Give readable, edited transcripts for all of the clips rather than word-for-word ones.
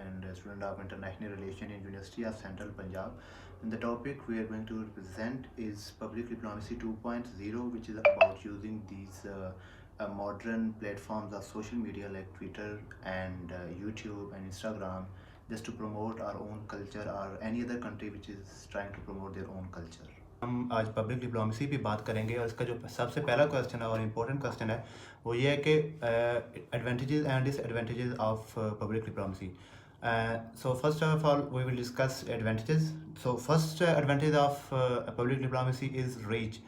and a student of international relation in University of Central Punjab. And the topic we are going to present is public diplomacy 2.0, which is about using these modern platforms of social media like Twitter and YouTube and Instagram just to promote our own culture or any other country which is trying to promote their own culture. ہم آج public diplomacy پہ بات کریں گے، اور اس کا جو سب سے پہلا کویسچن ہے اور امپورٹنٹ کویسچن ہے وہ یہ ہے کہ advantages and disadvantages of public diplomacy. So first of all we will discuss advantages. So first advantage of public diplomacy is reach.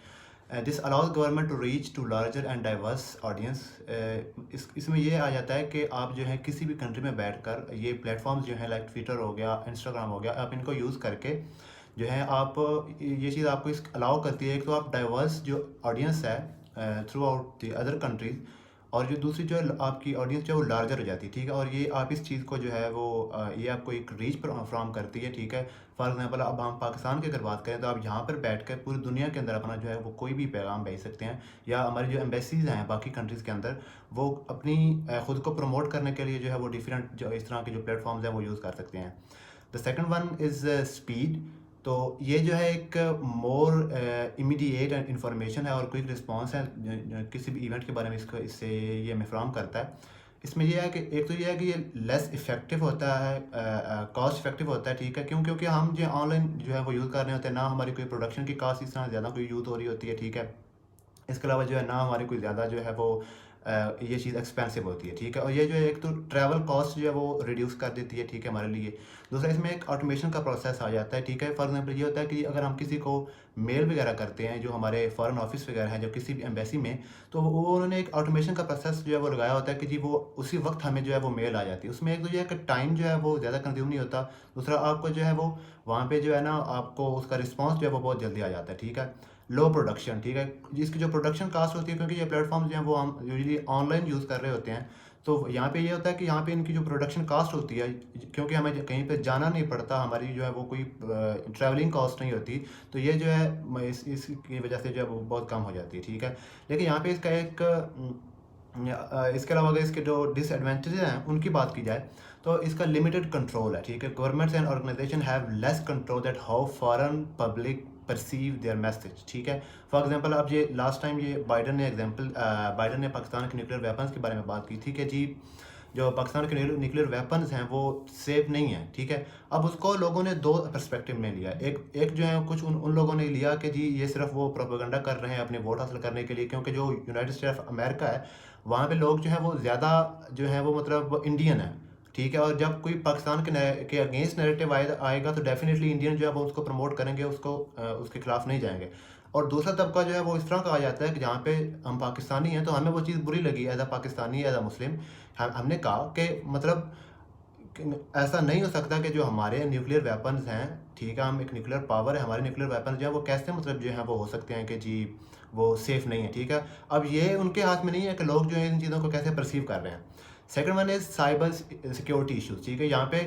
This allows government to reach to larger and diverse audience. اس میں یہ آ جاتا ہے کہ آپ جو ہے کسی بھی کنٹری میں بیٹھ کر یہ پلیٹ فارمز جو ہیں لائک ٹویٹر ہو گیا، انسٹاگرام ہو گیا، آپ ان کو یوز کر کے جو ہے آپ یہ چیز آپ کو اس الاؤ کرتی ہے. ایک تو آپ ڈائیورس جو آڈینس ہے through out the other countries, اور جو دوسری جو ہے آپ کی آڈینس جو ہے وہ لارجر ہو جاتی ہے. ٹھیک ہے، اور یہ آپ اس چیز کو جو ہے وہ یہ آپ کو ایک ریچ فراہم کرتی ہے. ٹھیک ہے، فار ایگزامپل اب ہم پاکستان کی اگر بات کریں تو آپ یہاں پر بیٹھ کر پوری دنیا کے اندر اپنا جو ہے وہ کوئی بھی پیغام بھیج سکتے ہیں، یا ہماری جو ایمبیسیز ہیں باقی کنٹریز کے اندر وہ اپنی خود کو پروموٹ کرنے کے لیے جو ہے وہ ڈیفرینٹ جو اس طرح کے جو پلیٹ فارمز ہیں وہ یوز کر سکتے ہیں. The second one is speed. تو یہ جو ہے ایک مور امیڈیٹ انفارمیشن ہے اور کوئک رسپانس ہے کسی بھی ایونٹ کے بارے میں اس سے یہ ہمیں فراہم کرتا ہے. اس میں یہ ہے کہ ایک تو یہ ہے کہ یہ لیس افیکٹو ہوتا ہے، کاسٹ افیکٹو ہوتا ہے. ٹھیک ہے، کیونکہ ہم جو آن لائن جو ہے وہ یوز کر رہے ہوتے ہیں، نہ ہماری کوئی پروڈکشن کی کاسٹ اس طرح زیادہ کوئی یوز ہو رہی ہوتی ہے. ٹھیک ہے، اس کے علاوہ جو ہے نہ ہماری کوئی زیادہ جو ہے وہ یہ چیز ایکسپینسو ہوتی ہے. ٹھیک ہے، اور یہ جو ہے ایک تو ٹریول کاسٹ جو ہے وہ ریڈیوس کر دیتی ہے. ٹھیک ہے، ہمارے لیے. دوسرا اس میں ایک آٹومیشن کا پروسیس آ جاتا ہے. ٹھیک ہے، فار ایگزامپل یہ ہوتا ہے کہ اگر ہم کسی کو میل وغیرہ کرتے ہیں، جو ہمارے فارن آفس وغیرہ ہیں جو کسی بھی ایمبیسی میں، تو وہ انہوں نے ایک آٹومیشن کا پروسیس جو ہے وہ لگایا ہوتا ہے کہ جی وہ اسی وقت ہمیں جو ہے وہ میل آ جاتی ہے. اس میں ایک تو یہ ہے کہ ٹائم جو ہے وہ زیادہ کنزیوم نہیں ہوتا. دوسرا آپ کو جو ہے وہ وہاں پہ جو ہے نا آپ کو اس کا رسپانس جو ہے وہ بہت جلدی آ جاتا ہے. ٹھیک ہے، لو پروڈکشن. ٹھیک ہے، جس کی جو پروڈکشن کاسٹ ہوتی ہے، کیونکہ یہ پلیٹ فارمز جو ہیں وہ ہم یوزلی آن لائن یوز کر رہے ہوتے ہیں، تو یہاں پہ یہ ہوتا ہے کہ یہاں پہ ان کی جو پروڈکشن کاسٹ ہوتی ہے، کیونکہ ہمیں کہیں پہ جانا نہیں پڑتا، ہماری جو ہے وہ کوئی ٹریولنگ کاسٹ نہیں ہوتی، تو یہ جو ہے اس کی وجہ سے جو ہے وہ بہت کم ہو جاتی ہے. ٹھیک ہے، لیکن یہاں پہ اس کا ایک اس کے علاوہ اگر اس کے جو ڈس ایڈوانٹیجز ہیں ان کی بات کی جائے تو اس کا لمیٹڈ کنٹرول ہے. ٹھیک ہے، governments and organisation have less control that how foreign public perceive their message. ٹھیک ہے، فار ایگزامپل اب یہ لاسٹ ٹائم یہ بائیڈن نے پاکستان کے نیوکلیئر ویپنس کے بارے میں بات کی تھی کہ جی جو پاکستان کے نیوکلیئر ویپنز ہیں وہ سیف نہیں ہیں. ٹھیک ہے، اب اس کو لوگوں نے دو پرسپیکٹو میں لیا. ایک جو ہے کچھ ان لوگوں نے لیا کہ جی یہ صرف وہ پروپیگنڈا کر رہے ہیں اپنے ووٹ حاصل کرنے کے لیے، کیونکہ جو یونائٹڈ اسٹیٹ آف امریکہ ہے وہاں پہ لوگ جو ہیں وہ زیادہ جو ہیں وہ مطلب انڈین ہیں. ٹھیک ہے، اور جب کوئی پاکستان کے اگینسٹ نیریٹو آئے گا تو ڈیفینیٹلی انڈین جو ہے وہ اس کو پروموٹ کریں گے، اس کے خلاف نہیں جائیں گے. اور دوسرا طبقہ جو ہے وہ اس طرح کہا جاتا ہے کہ جہاں پہ ہم پاکستانی ہیں تو ہمیں وہ چیز بری لگی as a Pakistani, as a Muslim. ہم نے کہا کہ مطلب ایسا نہیں ہو سکتا کہ جو ہمارے نیوکلیئر ویپنز ہیں، ٹھیک ہے، ہم ایک نیوکلیئر پاور ہے، ہمارے نیوکلیئر ویپنز جو ہیں وہ کیسے مطلب جو ہیں وہ ہو سکتے ہیں کہ جی وہ سیف نہیں ہے. ٹھیک ہے، اب یہ ان کے ہاتھ میں نہیں ہے کہ لوگ جو ہیں ان چیزوں کو کیسے پرسیو کر رہے ہیں. Second one is cyber security issues. ٹھیک ہے، یہاں پہ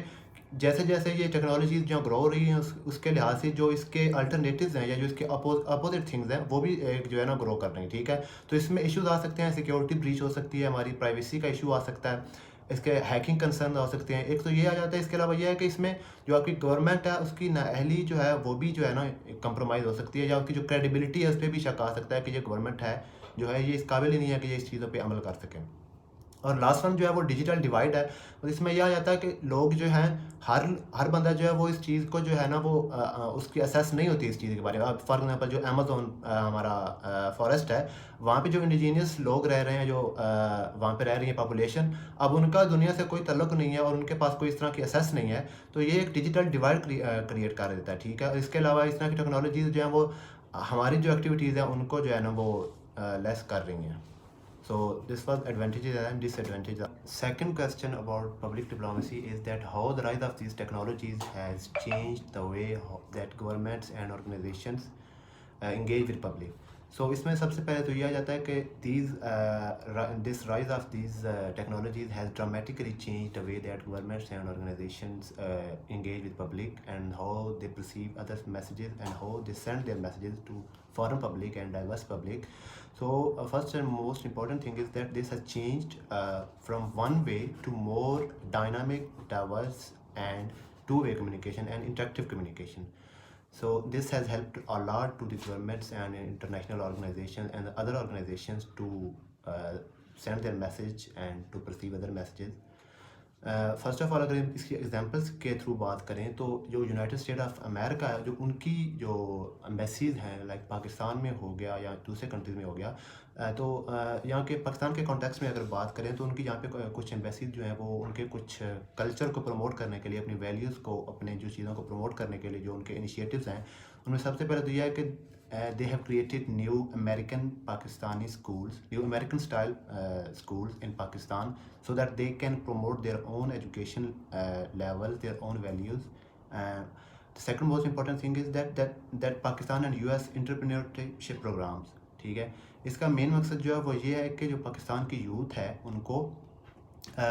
جیسے جیسے یہ ٹیکنالوجیز جو گرو ہو رہی ہیں اس کے لحاظ سے جو اس کے الٹرنیٹیوز ہیں یا جو اس کے اپوزٹ تھنگز ہیں وہ بھی ایک جو ہے نا گرو کر رہی ہیں. ٹھیک ہے، تو اس میں ایشوز آ سکتے ہیں، سیکورٹی بریچ ہو سکتی ہے، ہماری پرائیویسی کا ایشو آ سکتا ہے، اس کے ہیکنگ کنسرن ہو سکتے ہیں. ایک تو یہ آ جاتا ہے. اس کے علاوہ یہ ہے کہ اس میں جو آپ کی گورنمنٹ ہے اس کی نااہلی جو ہے وہ بھی جو ہے نا کمپرومائز ہو سکتی ہے، یا اس کی جو کریڈیبلٹی ہے اس پہ بھی شک آ سکتا ہے کہ یہ گورنمنٹ ہے جو ہے یہ اس قابل ہی نہیں ہے کہ یہ اس چیزوں پہ عمل کر سکیں. اور لاسٹ ون جو ہے وہ ڈیجیٹل ڈیوائڈ ہے. اس میں یہ آ جاتا ہے کہ لوگ جو ہیں ہر بندہ جو ہے وہ اس چیز کو جو ہے نا وہ اس کی اسیس نہیں ہوتی اس چیز کے بارے میں. اب فار ایگزامپل جو امیزون ہمارا فارسٹ ہے، وہاں پہ جو انڈیجینس لوگ رہ رہے ہیں، جو وہاں پہ رہ رہی ہیں پاپولیشن، اب ان کا دنیا سے کوئی تعلق نہیں ہے اور ان کے پاس کوئی اس طرح کی اسیس نہیں ہے، تو یہ ایک ڈیجیٹل ڈیوائڈ کریٹ کر دیتا ہے. ٹھیک ہے، اس کے علاوہ اس طرح کی ٹیکنالوجیز جو ہیں وہ ہماری جو ایکٹیویٹیز ہیں ان کو جو ہے نا وہ لیس کر رہی ہیں. So this was advantages and disadvantages. Second question about public diplomacy is that how the rise of these technologies has changed the way that governments and organizations engage with public. سو اس میں سب سے پہلے تو یہ آ جاتا ہے کہ this rise of these technologies has dramatically change the way that governments and organisations engage with public and how they perceive other messages and how they send their messages to foreign public and diverse public. So first and most important thing is that this has changed from one way to more dynamic, diverse and two-way communication and interactive communication. So this has helped a lot to the governments and international organizations and other organizations to send their message and to perceive other messages. First of all اگر اس کی examples کے through بات کریں تو جو United state of America ہے جو ان کی جو ایمبیسیز ہیں لائک پاکستان میں ہو گیا یا دوسرے کنٹریز میں ہو گیا تو یہاں کے پاکستان کے کانٹیکس میں اگر بات کریں تو ان کی یہاں پہ کچھ ایمبیسیز جو ہیں وہ ان کے کچھ کلچر کو پروموٹ کرنے کے لیے اپنی ویلیوز کو اپنے جو چیزوں کو پروموٹ کرنے کے لیے جو ان کے انیشیٹوز ہیں ان میں سب سے پہلے تو یہ ہے کہ they have created new American Pakistani schools, new American style schools in Pakistan so that they can promote their own education levels, their own values. The second most important thing is that Pakistan and US entrepreneurship programs, ٹھیک ہے. اس کا مین مقصد جو ہے وہ یہ ہے کہ جو پاکستان کی یوتھ ہے ان کو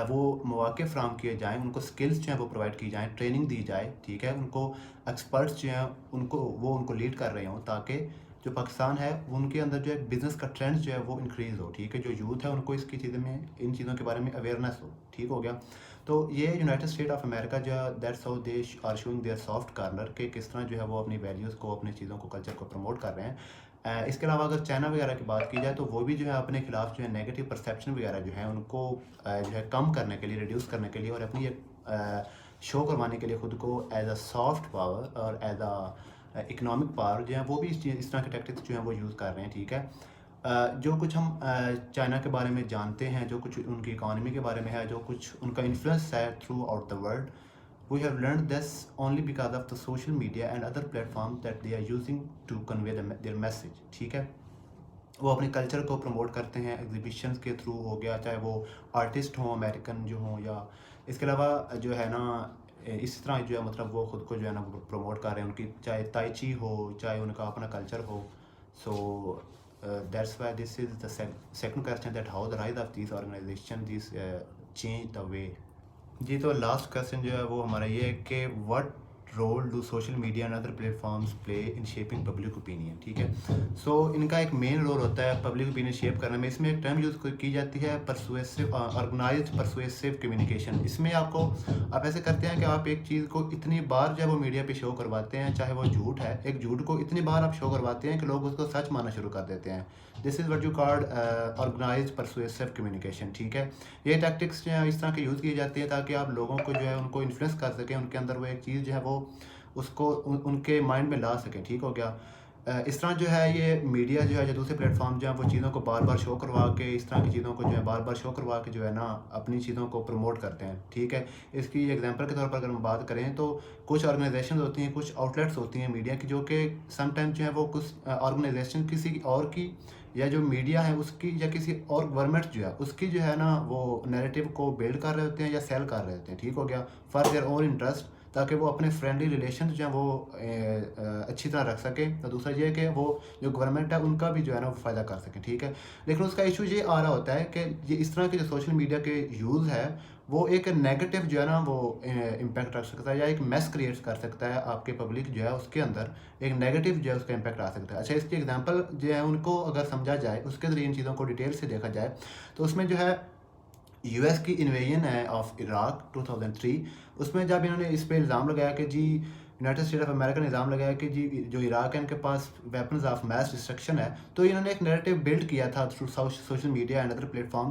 وہ مواقع فراہم کیے جائیں, ان کو سکلز جو ہیں وہ پرووائڈ کی جائیں, ٹریننگ دی جائے, ٹھیک ہے. ان کو ایکسپرٹس جو ہیں ان کو لیڈ کر رہے ہوں تاکہ جو پاکستان ہے ان کے اندر جو ہے بزنس کا ٹرینڈ جو ہے وہ انکریز ہو, ٹھیک ہے. جو یوتھ ہے ان کو اس کی چیزوں میں ان چیزوں کے بارے میں اویئرنیس ہو, ٹھیک ہو گیا. تو یہ یونائٹڈ اسٹیٹ آف امریکہ جو ہے that's how they are showing their soft corner کہ کس طرح جو ہے وہ اپنی ویلیوز کو اپنی چیزوں کو کلچر کو پروموٹ کر رہے ہیں. اس کے علاوہ اگر چائنا وغیرہ کی بات کی جائے تو وہ بھی جو ہے اپنے خلاف جو ہے نیگیٹو پرسیپشن وغیرہ جو ہے ان کو جو ہے کم کرنے کے لیے, ریڈیوس کرنے کے لیے اور اپنی شو کروانے کے لیے خود کو ایز اے سافٹ پاور اور ایز اے اکنامک پاور جو ہے وہ بھی اس طرح کے ٹیکٹکس جو ہیں وہ یوز کر رہے ہیں, ٹھیک ہے. جو کچھ ہم چائنا کے بارے میں جانتے ہیں, جو کچھ ان کی اکانومی کے بارے میں ہے, جو کچھ ان کا انفلوئنس ہے through out the world, we have learned this only because of the social media and other platforms that they are using to convey their message, ٹھیک ہے. وہ اپنے کلچر کو پروموٹ کرتے ہیں ایگزیبیشنز کے تھرو ہو گیا, چاہے وہ آرٹسٹ ہوں امریکن جو ہوں, یا اس کے علاوہ جو ہے نا اس طرح جو ہے مطلب وہ خود کو جو ہے نا پروموٹ کر رہے ہیں, ان کی چاہے تائی چی ہو, چاہے ان کا اپنا کلچر ہو. So that's why this is the second question that how the rise of these organisation these change the way. جی تو لاسٹ کویسچن جو ہے وہ ہمارا یہ ہے کہ what role do social media and other platforms play in shaping public opinion, ٹھیک ہے. سو ان کا ایک مین رول ہوتا ہے پبلک اوپینین شیپ کرنے میں. اس میں ایک ٹرم یوز کی جاتی ہے پرسویسو, آرگنائزڈ پرسویسو کمیونیکیشن. اس میں آپ ایسے کرتے ہیں کہ آپ ایک چیز کو اتنی بار جو ہے وہ میڈیا پہ شو کرواتے ہیں, چاہے وہ جھوٹ ہے, ایک جھوٹ کو اتنی بار آپ شو کرواتے ہیں کہ لوگ اس کو سچ ماننا شروع کر دیتے ہیں. This is what you called organised persuasive communication, ٹھیک ہے. یہ ٹیکٹکس جو ہیں اس طرح کے یوز کی جاتی ہے تاکہ آپ لوگوں کو جو ہے ان کو انفلوئنس کر سکیں, ان کے اندر وہ ایک چیز جو ہے وہ اس کو ان کے مائنڈ میں لا سکیں, ٹھیک ہو گیا. اس طرح جو ہے یہ میڈیا جو ہے یا دوسرے پلیٹ فارم جو ہیں وہ چیزوں کو بار بار شو کروا کے, اس طرح کی چیزوں کو جو ہے بار بار شو کروا کے جو ہے نا اپنی چیزوں کو پروموٹ کرتے ہیں, ٹھیک ہے. اس کی ایگزامپل کے طور پر اگر ہم بات کریں تو کچھ آرگنائزیشنز ہوتی ہیں, کچھ آؤٹلیٹس ہوتی ہیں میڈیا کی, جو کہ سم ٹائم جو ہے وہ کچھ آرگنائزیشن کسی اور کی یا جو میڈیا ہے اس کی یا کسی اور گورنمنٹ جو ہے اس کی جو ہے نا وہ نیریٹیو کو بلڈ کر رہے ہوتے ہیں یا سیل کر رہے ہوتے ہیں, ٹھیک ہو گیا, فار دیئر اون انٹرسٹ, تاکہ وہ اپنے فرینڈلی ریلیشنز جو ہیں وہ اچھی طرح رکھ سکیں. اور دوسرا یہ ہے کہ وہ جو گورنمنٹ ہے ان کا بھی جو ہے نا وہ فائدہ کر سکیں, ٹھیک ہے. لیکن اس کا ایشو یہ آ رہا ہوتا ہے کہ یہ اس طرح کے جو سوشل میڈیا کے یوز ہے وہ ایک نیگیٹو جو ہے نا وہ امپیکٹ رکھ سکتا ہے یا ایک میس کریٹ کر سکتا ہے آپ کے پبلک جو ہے اس کے اندر ایک نیگیٹو جو ہے اس کا امپیکٹ آ سکتا ہے. اچھا, اس کی ایگزامپل جو ہے ان کو اگر سمجھا جائے, اس کے ذریعے ان چیزوں کو ڈیٹیل سے دیکھا جائے تو اس میں جو ہے یو ایس کی انویژن ہے آف عراق 2003, اس میں جب انہوں نے اس پہ الزام لگایا کہ جی یونائٹڈ اسٹیٹ آف امریکہ نے الزام لگایا کہ جی جو عراق ہے ان کے پاس ویپنز آف میس ڈسٹرکشن ہے, تو انہوں نے ایک نیریٹیو بلڈ کیا تھا through social media and other plate form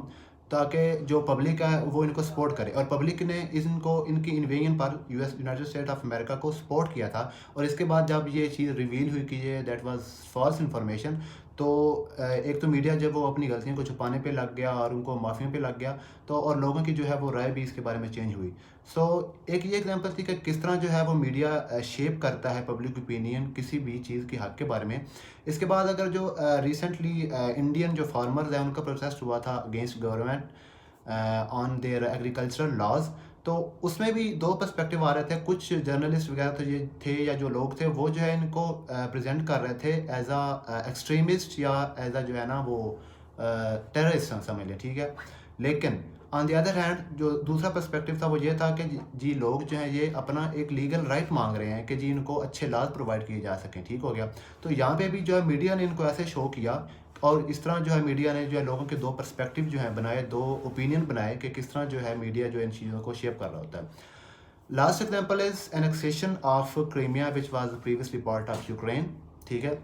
تاکہ جو پبلک ہے وہ ان کو سپورٹ کرے. اور پبلک نے ان کی invasion per United state of America کو سپورٹ کیا تھا. اور اس کے بعد جب یہ چیز ریویل ہوئی کہ یہ دیٹ واز فالس انفارمیشن, تو ایک تو میڈیا جب وہ اپنی غلطیوں کو چھپانے پہ لگ گیا اور ان کو معافیوں پہ لگ گیا, تو اور لوگوں کی جو ہے وہ رائے بھی اس کے بارے میں چینج ہوئی. سو ایک یہ ایگزامپل تھی کہ کس طرح جو ہے وہ میڈیا شیپ کرتا ہے پبلک اوپینین کسی بھی چیز کی حق کے بارے میں. اس کے بعد اگر جو ریسنٹلی انڈین جو فارمرز ہیں ان کا پروٹیسٹ ہوا تھا against government on their agricultural laws, تو اس میں بھی دو پرسپیکٹیو آ رہے تھے. کچھ جرنلسٹ وغیرہ تو یہ تھے یا جو لوگ تھے وہ جو ہے ان کو پریزنٹ کر رہے تھے ایز اے ایکسٹریمسٹ یا ایز اے جو ہے نا وہ ٹیررسٹ سمجھ لیں, ٹھیک ہے. لیکن آن دی ادر ہینڈ جو دوسرا پرسپیکٹیو تھا وہ یہ تھا کہ جی لوگ جو ہیں یہ اپنا ایک لیگل رائٹ مانگ رہے ہیں کہ جی ان کو اچھے لاز پرووائڈ کیے جا سکیں, ٹھیک ہو گیا. تو یہاں پہ بھی جو ہے میڈیا نے ان کو ایسے شو کیا, اور اس طرح جو ہے میڈیا نے جو ہے لوگوں کے دو پرسپیکٹیو جو ہیں بنائے, دو اوپینین بنائے کہ کس طرح جو ہے میڈیا جو ان چیزوں کو شیپ کر رہا ہوتا ہے. Last example is annexation of Crimea which was previously part of Ukraine, ٹھیک ہے.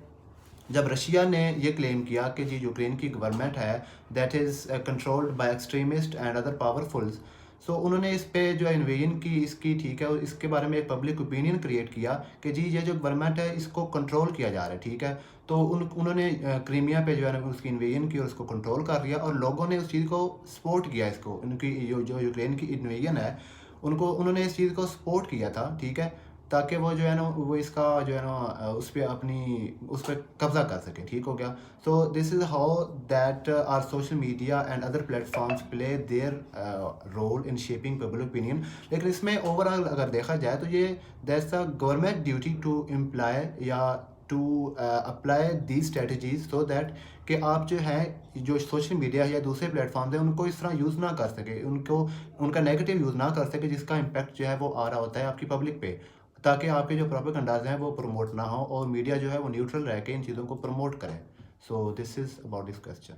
جب رشیا نے یہ کلیم کیا کہ جی یوکرین کی گورنمنٹ ہے that is controlled by extremist and other powerfuls, سو انہوں نے اس پہ جو ہے انویژن کی اس کی, ٹھیک ہے, اور اس کے بارے میں ایک پبلک اوپینین کریٹ کیا کہ جی یہ جو گورنمنٹ ہے اس کو کنٹرول کیا جا رہا ہے, ٹھیک ہے. تو انہوں نے کریمیا پہ جو ہے اس کی انویژن کی اور اس کو کنٹرول کر لیا, اور لوگوں نے اس چیز کو سپورٹ کیا, اس کو ان کی جو یوکرین کی انویژن ہے انہوں نے اس چیز کو سپورٹ کیا تھا, ٹھیک ہے, تاکہ وہ جو ہے نا وہ اس کا جو ہے نا اس پہ اس پہ قبضہ کر سکیں, ٹھیک ہو گیا. So this is how that are social media and other platforms play their role in shaping public opinion. لیکن اس میں اوور آل اگر دیکھا جائے تو یہ that's the government duty to employ یا to apply these strategies so that کہ آپ جو ہے جو سوشل میڈیا یا دوسرے پلیٹ فارمز ہیں ان کو اس طرح یوز نہ کر سکے, ان کا نیگیٹو یوز نہ کر سکے جس کا امپیکٹ جو ہے وہ آ رہا ہوتا ہے آپ کی پبلک پہ, تاکہ آپ کے جو پروپیگنڈاز ہیں وہ پروموٹ نہ ہوں اور میڈیا جو ہے وہ نیوٹرل رہ کے ان چیزوں کو پروموٹ کریں. سو this is about this question.